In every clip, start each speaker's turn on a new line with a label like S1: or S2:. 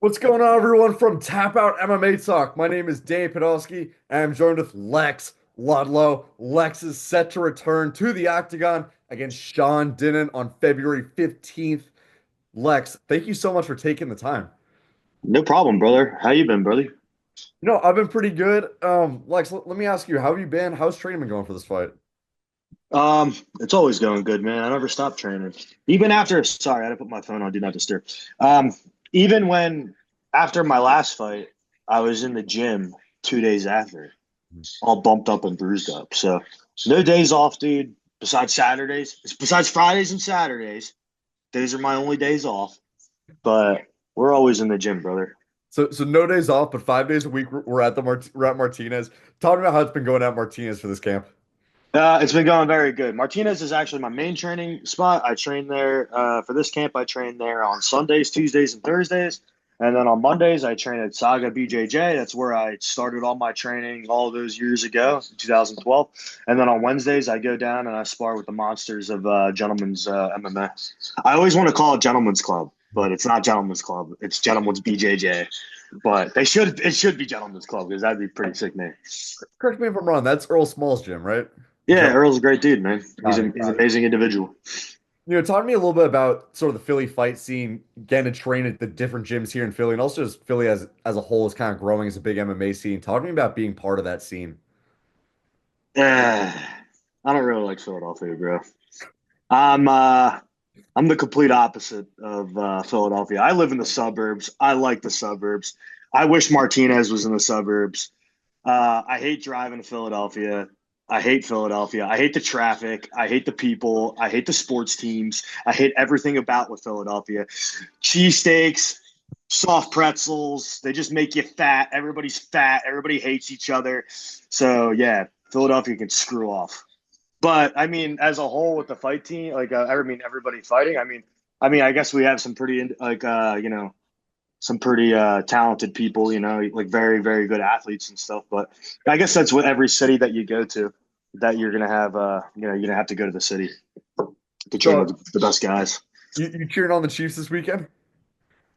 S1: What's going on, everyone, from Tap Out MMA Talk? My name is Danny Podolsky, and I'm joined with Lex Ludlow. Lex is set to return to the Octagon against Sean Dinnan on February 15th. Lex, thank you so much for taking the time.
S2: No problem, brother. How you been, brother?
S1: I've been pretty good. Lex, let me ask you, how have you been? How's training been going for this fight?
S2: It's always going good, man. I never stop training. Even after, sorry, I had to put my phone on Do Not Disturb. Even when after my last fight, I was in the gym 2 days after, all bumped up and bruised up. So no days off, dude. Besides Saturdays, besides Fridays and Saturdays, these are my only days off. But we're always in the gym, brother.
S1: So no days off, but 5 days a week we're at we're at Martinez. Talk about how it's been going at Martinez for this camp.
S2: It's been going very good. Martinez is actually my main training spot. I train there for this camp. I train there on Sundays, Tuesdays, and Thursdays. And then on Mondays, I train at Saga BJJ. That's where I started all my training all those years ago, 2012. And then on Wednesdays, I go down and I spar with the monsters of Gentlemen's MMA. I always want to call it Gentlemen's Club, but it's not Gentlemen's Club. It's Gentlemen's BJJ. But it should be Gentlemen's Club because that'd be pretty sick name.
S1: Correct me if I'm wrong, that's Earl Small's gym, right?
S2: Yeah, Earl's a great dude, man.
S1: Got it,
S2: He's
S1: got
S2: an
S1: it.
S2: amazing individual.
S1: Talk to me a little bit about sort of the Philly fight scene, getting to train at the different gyms here in Philly, and also just Philly as a whole is kind of growing as a big MMA scene. Talk to me about being part of that scene.
S2: Uh, I don't really like Philadelphia, bro. I'm uh I'm the complete opposite of Philadelphia. I live in the suburbs. I like the suburbs. I wish Martinez was in the suburbs. I hate driving to Philadelphia. I hate Philadelphia. I hate the traffic. I hate the people. I hate the sports teams. I hate everything about with Philadelphia. Cheesesteaks, soft pretzels. They just make you fat. Everybody's fat. Everybody hates each other. So yeah, Philadelphia can screw off. But I mean, as a whole, with the fight team, like I mean, everybody fighting. I guess we have some pretty some pretty talented people. Like very very good athletes and stuff. But I guess that's what every city that you go to, that you're gonna have. You're gonna have to go to the city to train
S1: So
S2: with the best guys.
S1: you cheering on the Chiefs this weekend?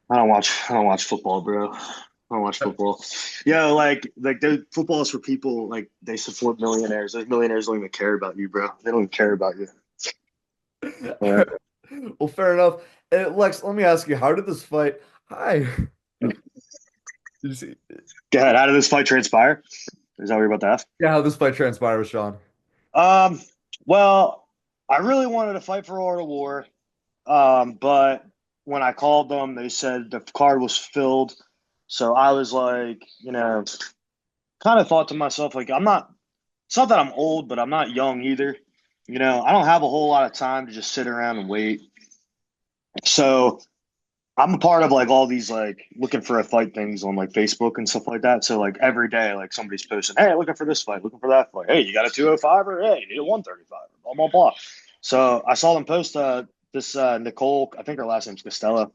S2: I don't watch football, bro. I don't watch football. Yeah, like the football is for people like they support millionaires. Those millionaires don't even care about you, bro. They don't even care about you. Yeah.
S1: Well, fair enough. Lex, let me ask you, how did this fight? Hi. Did you see?
S2: Go ahead. How did this fight transpire? Is that what you're about to ask?
S1: Yeah, how this fight transpired with Sean?
S2: Um, well, I really wanted to fight for Art of War, but when I called them, they said the card was filled. So I was like, kind of thought to myself, like, it's not that I'm old, but I'm not young either. I don't have a whole lot of time to just sit around and wait. So I'm a part of like all these like looking for a fight things on like Facebook and stuff like that. So like every day, like somebody's posting, "Hey, looking for this fight, looking for that fight. Hey, you got a 205 or hey, you need a 135, blah blah blah." So I saw them post this Nicole, I think her last name's Costello.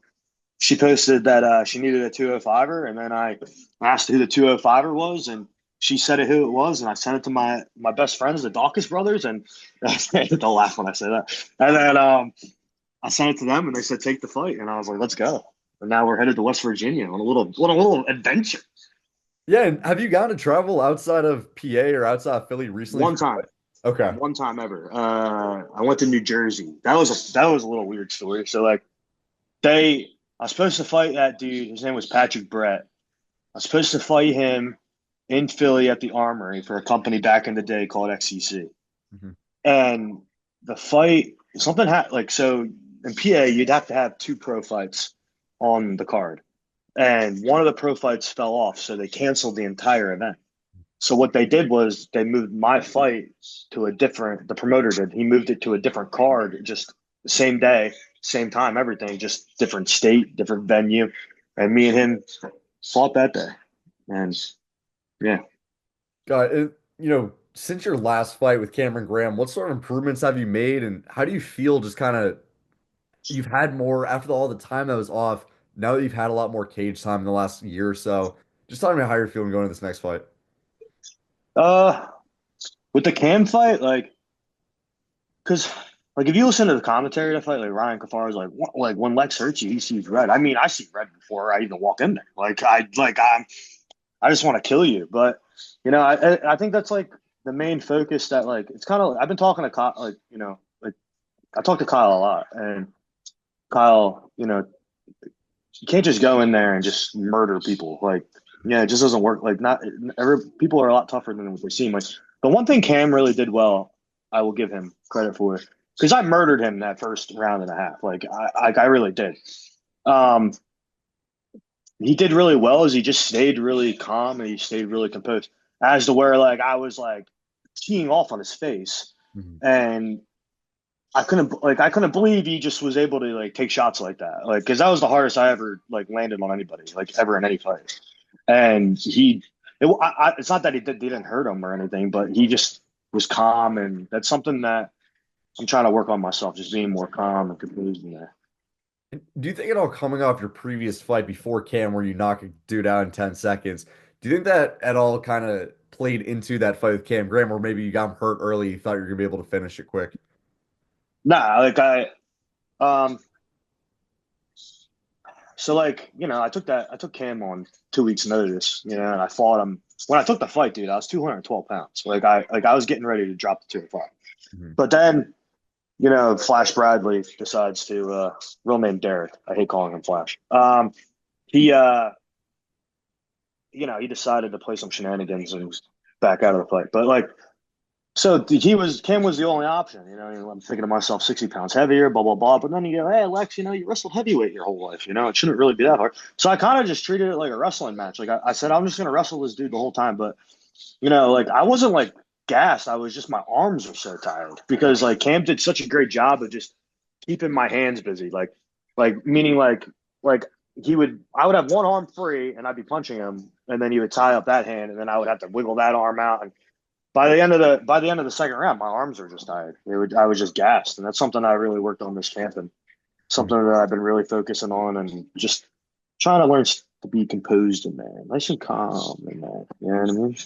S2: She posted that she needed a 205er, and then I asked who the 205er was, and she said who it was, and I sent it to my best friends, the Dawkins brothers, and they'll laugh when I say that. And then I sent it to them, and they said take the fight, and I was like, let's go. And now we're headed to West Virginia on a little adventure.
S1: Yeah, and have you gotten to travel outside of PA or outside of Philly recently
S2: One
S1: for a
S2: time,
S1: fight? Okay.
S2: one time ever. I went to New Jersey. That was a little weird story. So like I was supposed to fight that dude. His name was Patrick Brett. I was supposed to fight him in Philly at the Armory for a company back in the day called XCC.
S1: Mhm.
S2: And the fight, something happened. Like, so in PA, you'd have to have two pro fights on the card. And one of the pro fights fell off. So they canceled the entire event. So what they did was they moved my fight to the promoter did. He moved it to a different card, just the same day, same time, everything, just different state, different venue. And me and him fought that day. And yeah.
S1: Got it. Since your last fight with Cameron Graham, what sort of improvements have you made, and how do you feel just kind of you've had more after all the time that was off, now that you've had a lot more cage time in the last year or so? Just talk me about how you're feeling going to this next fight.
S2: Uh with the Cam fight, like, because Like if you listen to the commentary of the fight, like Ryan Kafar's like when Lex hurts you, he sees red. I mean, I see red before I even walk in there. I just want to kill you. But I think that's like the main focus. That like it's kind of I've been talking to Kyle, like I talk to Kyle a lot, and Kyle, you can't just go in there and just murder people. Like, yeah, it just doesn't work. Like, not people are a lot tougher than what they seem. Like, the one thing Cam really did well, I will give him credit for, because I murdered him that first round and a half. I really did. Um, he did really well as he just stayed really calm and he stayed really composed. As to where like I was like teeing off on his face,
S1: Mhm.
S2: and I couldn't believe he just was able to like take shots like that. Like, because that was the hardest I ever like landed on anybody, like ever in any fight. And it's not that didn't hurt him or anything, but he just was calm, and that's something that I'm trying to work on myself, just being more calm and composed in there.
S1: Do you think at all coming off your previous fight before Cam where you knock a dude out in 10 seconds, do you think that at all kind of played into that fight with Cam Graham, or maybe you got him hurt early, you thought you were gonna be able to finish it quick?
S2: Nah, like um, so like I took Cam on 2 weeks notice, and I fought him when I took the fight, dude. I was 212 pounds, I was getting ready to drop the 205,
S1: Mhm.
S2: but then Flash Bradley decides to real name Derek. I hate calling him Flash. He he decided to play some shenanigans and was back out of the fight. But like, so Cam was the only option. I'm thinking to myself, 60 pounds heavier, blah blah blah. But then you go, hey Lex, you wrestled heavyweight your whole life. It shouldn't really be that hard. So I kind of just treated it like a wrestling match. Like I said, I'm just gonna wrestle this dude the whole time. But like I wasn't like gassed. I was just my arms were so tired because like Cam did such a great job of just keeping my hands busy. Like meaning like I would have one arm free and I'd be punching him, and then he would tie up that hand, and then I would have to wiggle that arm out. And by the end of the second round, my arms were just tired. I was just gassed, and that's something I really worked on this camp, and
S1: Mhm.
S2: something that I've been really focusing on, and just trying to learn to be composed in there, nice and calm in there. You know what I mean?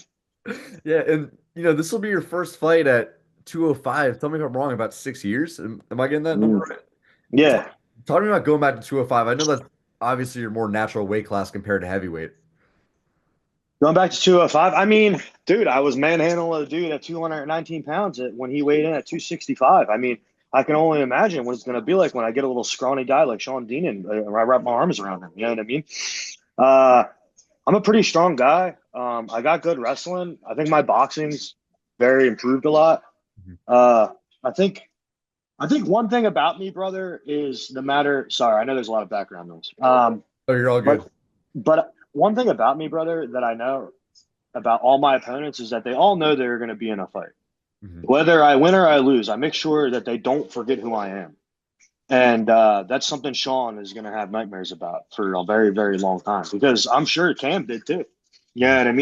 S1: Yeah, and this will be your first fight at 205. Tell me if I'm wrong, about 6 years. Am I getting that number
S2: Mm.
S1: right? Talk,
S2: Yeah.
S1: talk to me about going back to 205. I know that's obviously your more natural weight class compared to heavyweight.
S2: Going back to 205, I mean, dude, I was manhandling a dude at 219 pounds when he weighed in at 265. I mean, I can only imagine what it's going to be like when I get a little scrawny guy like Sean Dean and I wrap my arms around him. You know what I mean? Uh, I'm a pretty strong guy. I got good wrestling. I think my boxing's very improved a lot.
S1: Mhm.
S2: Uh, I think I think one thing about me, brother, is no matter. Sorry, I know there's a lot of background noise.
S1: Oh, you're all
S2: But
S1: good.
S2: but one thing about me, brother, that I know about all my opponents is that they all know they're going to be in a fight.
S1: Mhm.
S2: Whether I win or I lose, I make sure that they don't forget who I am. And that's something Sean is going to have nightmares about for a very, very long time, because I'm sure Cam did too. You know
S1: Mhm.
S2: what I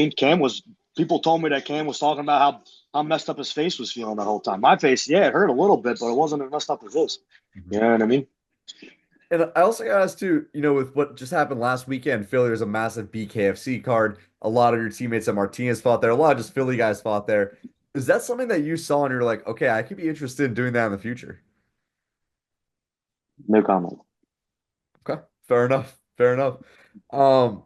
S2: mean? People told me that Cam was talking about how messed up his face was feeling the whole time. My face, yeah, it hurt a little bit, but it wasn't as messed up as this.
S1: Mhm.
S2: You know what I mean?
S1: And I also got asked too, with what just happened last weekend, Philly was a massive BKFC card. A lot of your teammates at Martinez fought there. A lot of just Philly guys fought there. Is that something that you saw and you're like, okay, I could be interested in doing that in the future?
S2: No comment.
S1: Okay, fair enough. Fair enough. Um,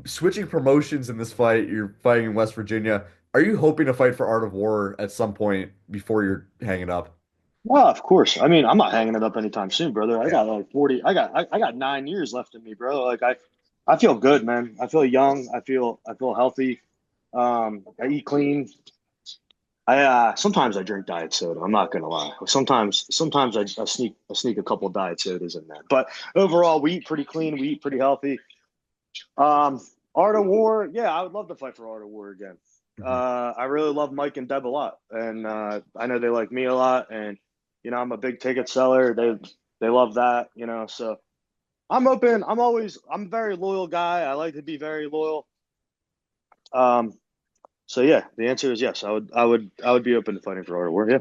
S1: Switching promotions in this fight, you're fighting in West Virginia. Are you hoping to fight for Art of War at some point before you're hanging up?
S2: Well, of course. I mean, I'm not hanging it up anytime soon, brother. I
S1: Yeah.
S2: got like 40. I got 9 years left in me, bro. I feel good, man. I feel young. I feel healthy. I eat clean. I sometimes I drink diet soda. I'm not gonna lie. Sometimes I sneak a couple of diet sodas in there. But overall, we eat pretty clean. We eat pretty healthy. Um, Art of War, yeah, I would love to fight for Art of War again.
S1: Mhm.
S2: I really love Mike and Deb a lot, and I know they like me a lot. And I'm a big ticket seller. They love that. So I'm open. I'm a very loyal guy. I like to be very loyal. Um, so yeah, the answer is yes. I would be open to fighting for Art of War. Yeah.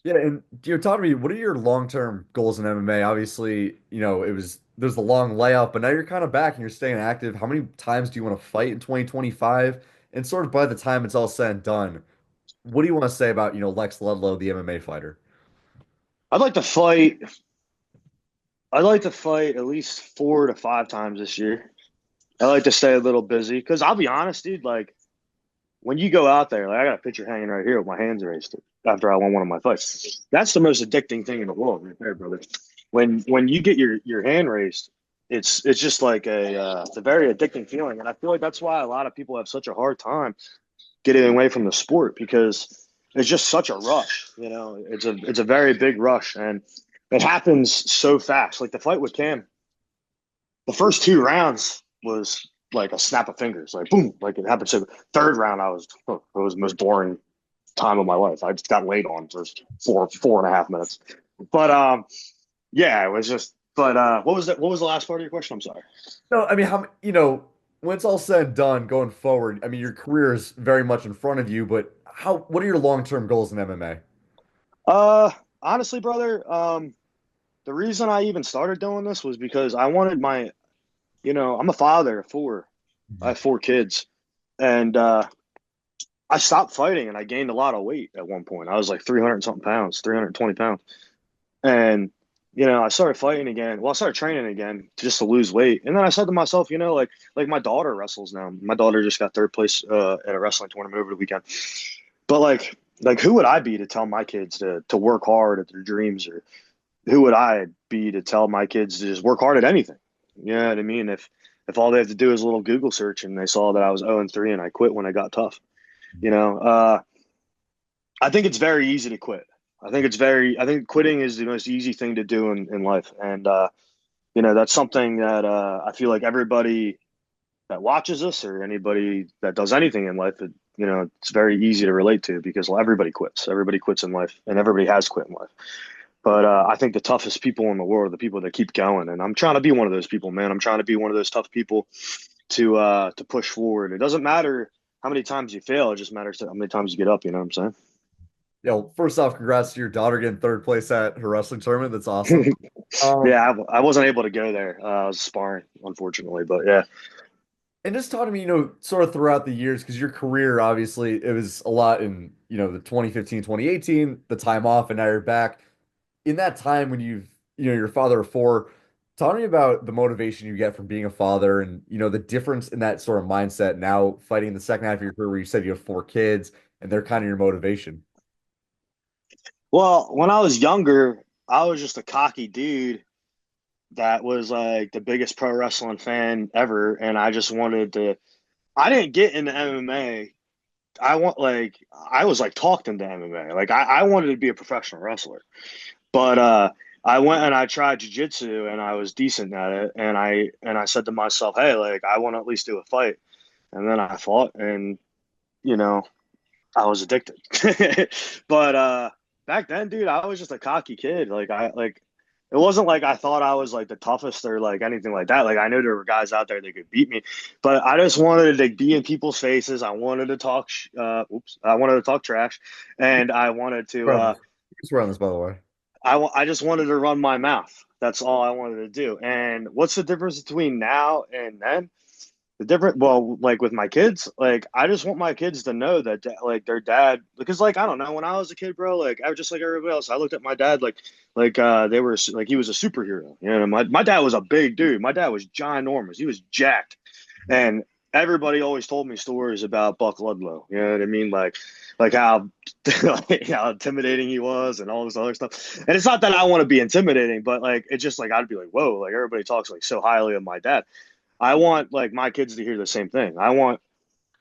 S1: Yeah, and talk to me, what are your long-term goals in MMA? Obviously, there's the long layoff, but now you're kind of back and you're staying active. How many times do you want to fight in 2025? And sort of by the time it's all said and done, what do you want to say about, Lex Ludlow, the MMA fighter?
S2: I'd like to fight. I'd like to fight at least 4 to 5 times this year. I like to stay a little busy because I'll be honest, dude. Like when you go out there, like I got a picture hanging right here with my hands raised after I won one of my fights. That's the most addicting thing in the world, right there, brother. When you get your hand raised, it's just like it's a very addicting feeling, and I feel like that's why a lot of people have such a hard time getting away from the sport because it's just such a rush. You know, it's a very big rush, and it happens so fast. Like the fight with Cam, the first 2 rounds was like a snap of fingers, like boom, like it happened. So third round, it was the most boring time of my life. I just got laid on for 4.5 minutes. But yeah, it was just. But what was that? What was the last part of your question? I'm sorry.
S1: No, I mean, when it's all said and done going forward, I mean, your career is very much in front of you, but what are your long-term goals in MMA?
S2: Uh, Honestly, brother, the reason I even started doing this was because I wanted I'm a father of four. I have 4 kids, and I stopped fighting and I gained a lot of weight at one point. I was like 300 something pounds, 320 pounds. And, I started fighting again. Well, I started training again just to lose weight. And then I said to myself, like my daughter wrestles now. My daughter just got third place at a wrestling tournament over the weekend. But like who would I be to tell my kids to work hard at their dreams, or who would I be to tell my kids to just work hard at anything? You know what I mean? If all they have to do is a little Google search and they saw that I was 0-3 and I quit when I got tough. You know, I think it's very easy to quit. I think quitting is the most easy thing to do in life. And, that's something that I feel like everybody that watches us or anybody that does anything in life, it's very easy to relate to because well, everybody quits. Everybody quits in life and everybody has quit in life. But I think the toughest people in the world are the people that keep going. And I'm trying to be one of those people, man. I'm trying to be one of those tough people to push forward. It doesn't matter how many times you fail. It just matters how many times you get up. You know what I'm
S1: First off, congrats to your daughter getting third place at her wrestling tournament. That's awesome.
S2: saying?
S1: Um,
S2: Yeah, I wasn't able to go there. I was sparring, unfortunately. But yeah.
S1: and just talk to me, sort of throughout the years, because your career, obviously, it was a lot in, the 2015, 2018, the time off, and now you're back. In that time when you're a father of four, talk to me about the motivation you get from being a father and, the difference in that sort of mindset now fighting the second half of your career where you said you have 4 kids and they're kind of your motivation.
S2: Well, when I was younger, I was just a cocky dude that was like the biggest pro wrestling fan ever, and I just wanted to. I didn't get into MMA. I was like talked into MMA. Like I wanted to be a professional wrestler. But I went and I tried jujitsu and I was decent at it. And I said to myself, hey, like I want to at least do a fight. And then I fought and, you know, I was addicted. But back then, dude, I was just a cocky kid. Like it wasn't like I thought I was like the toughest or like anything like that. Like I knew there were guys out there that could beat me, but I just wanted to be in people's faces. I wanted to talk. I wanted to talk trash, and I wanted to.
S1: Swear on this, swear on this, by the way.
S2: I just wanted to run my mouth. That's all I wanted to do. And what's the difference between now and then? Well, like with my kids, like I just want my kids to know that, like their dad, because like I don't know, when I was a kid, bro, like I was just like everybody else. I looked at my dad like they were like he was a superhero. My dad was a big dude. My dad was ginormous. He was jacked, and everybody always told me stories about Buck Ludlow. You know what I mean? Like how like how intimidating he was and all this other stuff. And it's not that I want to be intimidating, but like it's just like I'd be like, whoa, like everybody talks like so highly of my dad. I want like my kids to hear the same thing. I want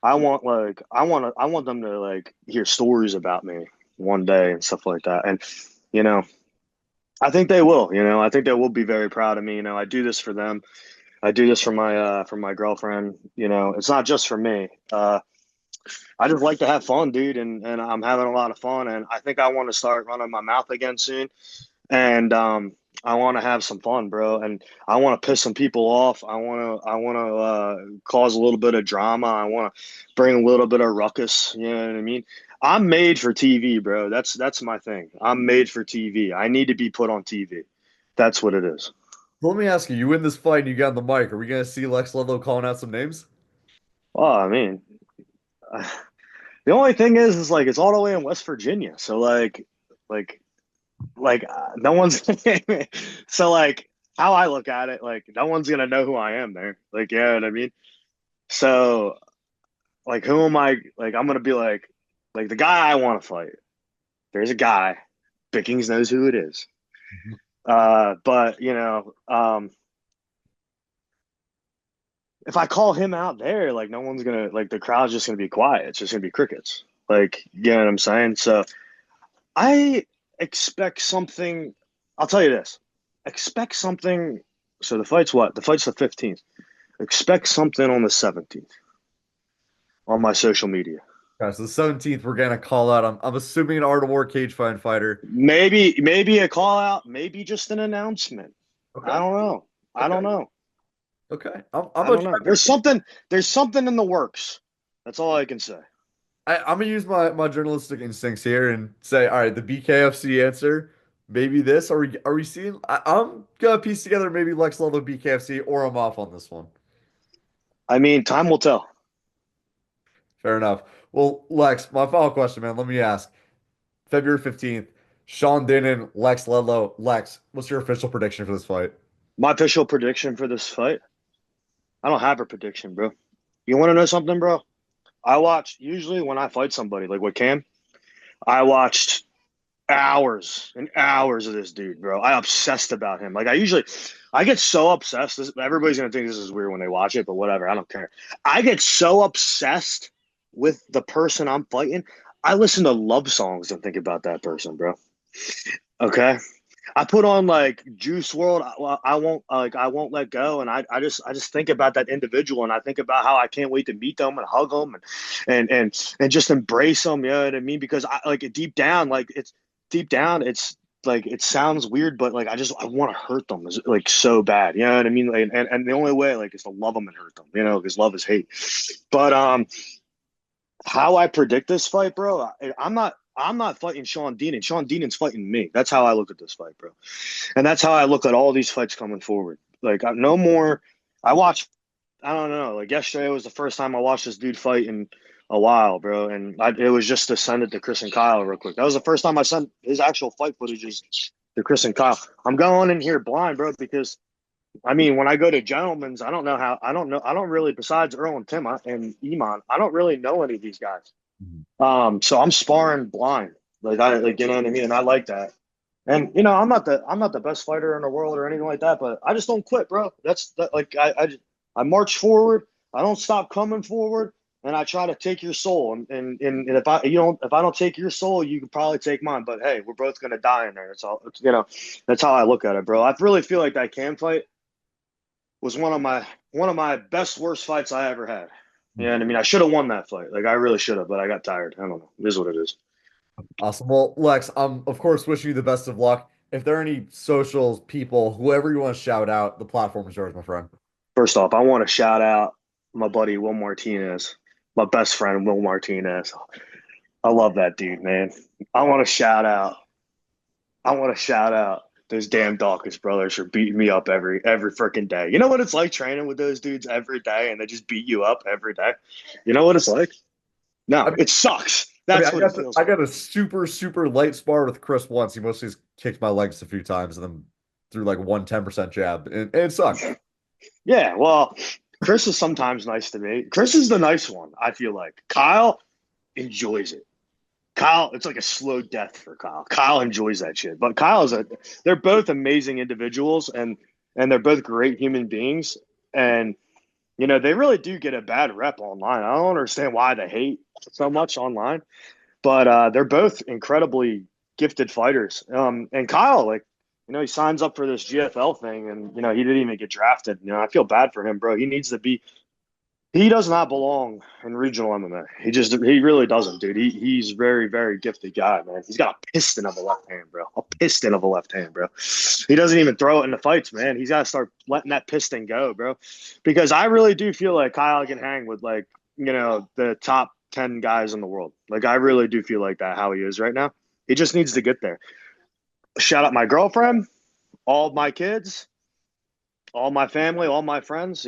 S2: them to like hear stories about me one day and stuff like that. And you know, I think they will. I think they will be very proud of me. I do this for them. I do this for my girlfriend. It's not just for me. I just like to have fun, dude, and I'm having a lot of fun. And I think I want to start running my mouth again soon. And I want to have some fun, bro. And I want to piss some people off. I want to cause a little bit of drama. I want to bring a little bit of ruckus. You know what I mean? I'm made for TV, bro. That's my thing. I'm made for TV. I need to be put on TV. That's what it is.
S1: So let me ask you, you win this fight and you get on the mic. Are we going to see Lex Ludlow calling out some names?
S2: Oh, I mean, the only thing is like it's all the way in West Virginia. So like like no one's so like how I look at it, like no one's gonna know who I am there. Like, you know what I mean? So like who am I? Like I'm gonna be like the guy I want to fight. There's a guy. Bickings knows who it is.
S1: Mhm.
S2: But if I call him out there, like no one's gonna like the crowd's just gonna be quiet. It's just gonna be crickets. Like, you know what I'm saying? So I expect something. I'll tell you this. Expect something. So the fight's what? The fight's the 15th. Expect something on the 17th on my social media.
S1: Guys, the 17th, we're gonna call out. I'm assuming an Art of War cage fight fighter.
S2: Maybe a call out, maybe just an announcement. I
S1: Okay.
S2: don't know. I don't
S1: Okay.
S2: know.
S1: Okay. I'm
S2: I
S1: gonna
S2: don't know.
S1: try to.
S2: There's something in the works. That's all I can say.
S1: I'm gonna use my journalistic instincts here and say, all right, the BKFC answer, maybe this. Are we seeing? I'm gonna piece together maybe Lex Ludlow BKFC, or I'm off on this one.
S2: I mean, time will tell.
S1: Fair enough. Well, Lex, my final question, man. Let me ask. February 15th, Sean Dinnan, Lex Ludlow. Lex, what's your official prediction for this fight?
S2: My official prediction for this fight. I don't have a prediction, bro. You want to know something, bro? I watch usually when I fight somebody like with Cam. I watched hours and hours of this dude, bro. I obsessed about him. I get so obsessed. Everybody's gonna think this is weird when they watch it, but whatever. I don't care. I get so obsessed with the person I'm fighting. I listen to love songs and think about that person, bro. Okay. I put on like Juice World. I won't let go, and I just think about that individual, and I think about how I can't wait to meet them and hug them and just embrace them. You know what I mean? Because I like deep down, it's like it sounds weird, but like I want to hurt them like so bad. You know what I mean? Like, and the only way like is to love them and hurt them. You know, because love is hate. But how I predict this fight, bro. I'm not fighting Sean Dean, and Sean Dean's fighting me. That's how I look at this fight, bro. And that's how I look at all these fights coming forward. Like no more. I watched. I don't know. Like yesterday was the first time I watched this dude fight in a while, bro. And it was just to send it to Chris and Kyle real quick. That was the first time I sent his actual fight footage to Chris and Kyle. I'm going in here blind, bro, because I mean, when I go to gentlemen's, I don't know how. I don't know. I don't really. Besides Earl and Tim and Iman, I don't really know any of these guys.
S1: Mhm.
S2: So I'm sparring blind. Like you know what I mean, and I like that. And you know, I'm not the best fighter in the world or anything like that, but I just don't quit, bro. That's that, like I march forward. I don't stop coming forward, and I try to take your soul. And if I don't take your soul, you can probably take mine. But hey, we're both gonna die in there. That's all. That's how I look at it, bro. I really feel like that Cam fight was one of my best worst fights I ever had. Yeah, and I mean, I should have won that fight. Like I really should have, but I got tired. I don't know. It is what it is.
S1: Awesome. Well, Lex, I'm of course wishing you the best of luck. If there are any socials, people, whoever you want to shout out, the platform is yours, my friend.
S2: First off, I want to shout out my buddy Will Martinez, my best friend Will Martinez. I love that dude, man. I want to shout out. I want to shout out those damn Dawkins brothers for beating me up every freaking day. You know what it's like training with those dudes every day, and they just beat you up every day. You know what it's like?
S1: I
S2: No,
S1: mean,
S2: it sucks.
S1: I mean,
S2: That's
S1: I
S2: what it
S1: got
S2: feels
S1: I
S2: like.
S1: got a super light spar with Chris once. He mostly just kicked my legs a few times and then threw like 110% jab, and it sucked.
S2: Yeah, well, Chris is sometimes nice to me. Chris is the nice one, I feel like. Kyle enjoys it. Kyle, it's like a slow death for Kyle. Kyle enjoys that shit. But they're both amazing individuals and they're both great human beings. And they really do get a bad rep online. I don't understand why they hate so much online, but they're both incredibly gifted fighters. And Kyle, like, he signs up for this GFL thing, and he didn't even get drafted. I feel bad for him, bro. He needs to be. He does not belong in regional MMA. He really doesn't, dude. He's very very gifted guy, man. He's got a piston of a left hand, bro. A piston of a left hand, bro. He doesn't even throw it in the fights, man. He's got to start letting that piston go, bro. Because I really do feel like Kyle can hang with like the top 10 guys in the world. Like I really do feel like that how he is right now. He just needs to get there. Shout out my girlfriend, all my kids, all my family, all my friends.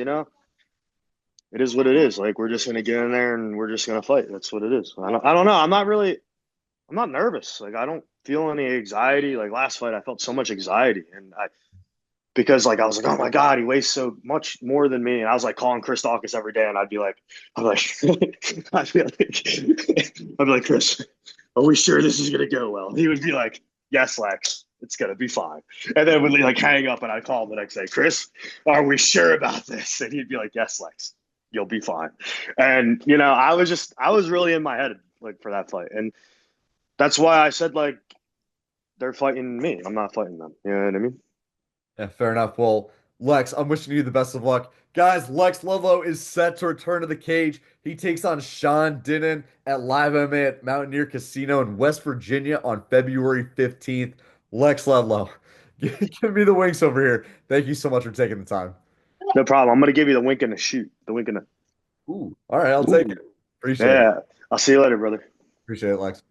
S2: It is what it is. Like we're just gonna get in there and we're just gonna fight. That's what it is. I don't know. I'm not nervous. Like I don't feel any anxiety. Like last fight, I felt so much anxiety, and I because like I was like, oh my god, he weighs so much more than me, and I was like calling Chris Dawkins every day, and I'm like, I'd be like, I'd be like, Chris, are we sure this is gonna go well? He would be like, yes, Lex, it's gonna be fine. And then we'd like hang up, and I'd call him the next day, Chris, are we sure about this? And he'd be like, yes, Lex, you'll be fine. And I was really in my head like for that fight, and that's why I said like they're fighting me. I'm not fighting them. You know what I mean?
S1: Yeah, fair enough. Well, Lex, I'm wishing you the best of luck. Guys, Lex Ludlow is set to return to the cage. He takes on Sean Dinnan at Live MMA at Mountaineer Casino in West Virginia on February 15th. Lex Ludlow, give me the winks over here. Thank you so much for taking the time.
S2: No problem. I'm gonna give you the wink and the shoot. The wink and the
S1: Ooh, all right, I'll take
S2: ooh.
S1: it. Appreciate it.
S2: Yeah. I'll see you later, brother.
S1: Appreciate it, Lex.